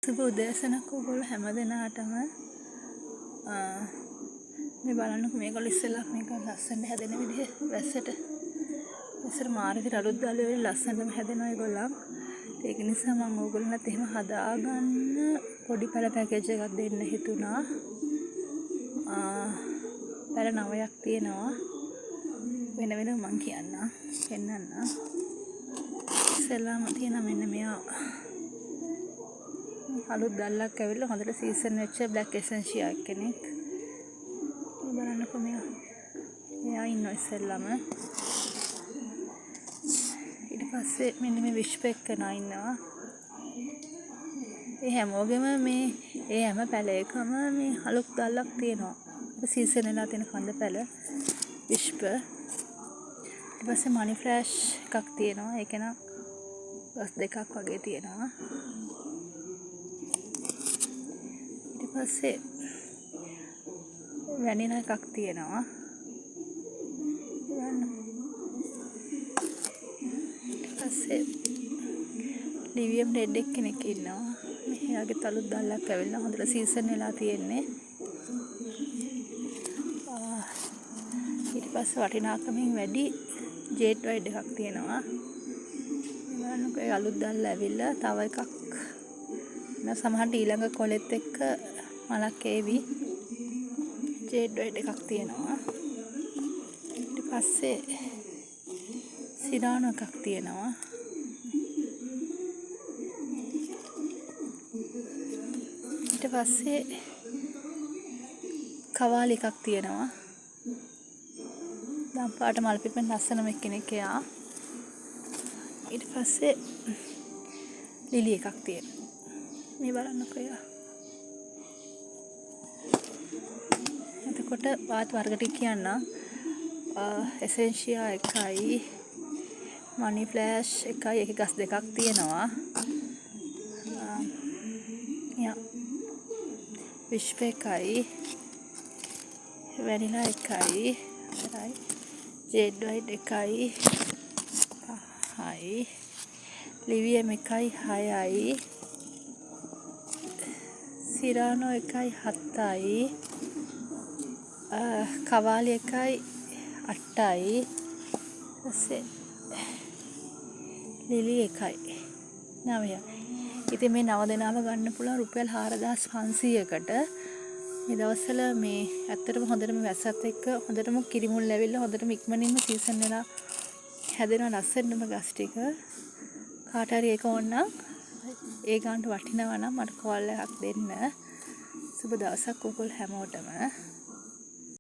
සුබ උදෑසනක් ඔයගොල්ලෝ හැමදෙනාටම මේ බලන්නකො මේගොල්ලෝ ඉස්සෙල්ලා මේක ලස්සනට හැදෙන විදිහ වැස්සට මාර විදිහට අලුත් දාලා වෙලෙ ලස්සනටම හැදෙනවා ඒගොල්ලන්. ඒක නිසා මම ඕගොල්ලන්ට එහෙම හදාගන්න පොඩි පැල පැකේජ් එකක් දෙන්න හිතුණා. පැල 9ක් තියෙනවා. වෙන මං පෙන්නන්න. ඉස්සෙල්ලාම තියෙන මෙන්න මෙයා අලුත් දැල්ලක් ඇවිල්ලා හොඳට සීසන් වෙච්ච බ්ලැක් එසෙන්ෂියා කෙනෙක්. මේ බලන්නකො මෙයා ඉන්නවා ඉස්සෙල්ලාම. ඊට පස්සේ මෙන්න මේ විශ්ප එක්කනා ඉන්නවා. ඒ හැමෝගෙම ඒ හැම පැලයකම මේ අලුත් දැල්ලක් තියෙනවා. සීසන් වෙලා තියෙන කඳ පැල විශ්ප. ඊට පස්සේ මනි ෆ්ලෑෂ් එකක් තියෙනවා. ඒක නම් ගස් දෙකක් වගේ තියෙනවා. ඊට පස්සේ වැනිලා එකක් තියෙනවා. ඊට පස්සේ ලිවියම් රෙඩ් කෙනෙක් ඉන්නවා. මෙයාගේ තලුත් දැල්ලක් ඇවිල්ලා හොඳට සීසන් වෙලා තියෙන්නේ. ඊට පස්සේ වටිනාකමින් වැඩි ජේඩ් වයිඩ් එකක් තියෙනවා. බලන්නකෝ ඒ අලුත් දැල්ල ඇවිල්ලා තව එකක් සමහරට ඊළඟ කොලෙත් එක්ක මලක් ඒවි. ජේඩ් වයිඩ් එකක් තියෙනවා. ඊට පස්සේ සිරානෝ එකක් තියෙනවා. ඊට පස්සේ කවාලි එකක් තියෙනවා. දම්පාට මල් පිපෙන ලස්සනම කෙනෙක් එයා. ඊට පස්සේ ලිලි එකක් තියෙනවා. මේ බලන්නකෝ එයා. එතකොට වාත් වර්ග ටික කියන්න එසෙන්ෂියා එකයි මනි ෆ්ලෑෂ් එකයි එක ගස් දෙකක් තියෙනවා. විශ්ප එකයි වැනිලා එකයි ජේඩ් වයිඩ් එකයි 5යි ලිවියම් එකයි 6යි සිරානෝ එකයි 7යි කවාලි එකයි 8යි ඊපස්සේ ලිලි එකයි 9යි. ඉතින් මේ 9 දෙනාම ගන්න පුළුවන් රුපියල් 4500කට. මේ දවස්වල මේ ඇත්තටම හොඳටම වැස්සත් එක්ක හොඳටම කිරිමුල් ඇවිල්ලා හොඳටම ඉක්මනින්ම සීසන් වෙලා හැදෙනවා ලස්සනම ගස් ටික. කාට හරි ඒක ඕන නම් ඒ ගානට වටිනවා නම් මට කෝල් එකක් දෙන්න. සුබ දවසක් ඔයගොල්ලෝ හැමෝටම.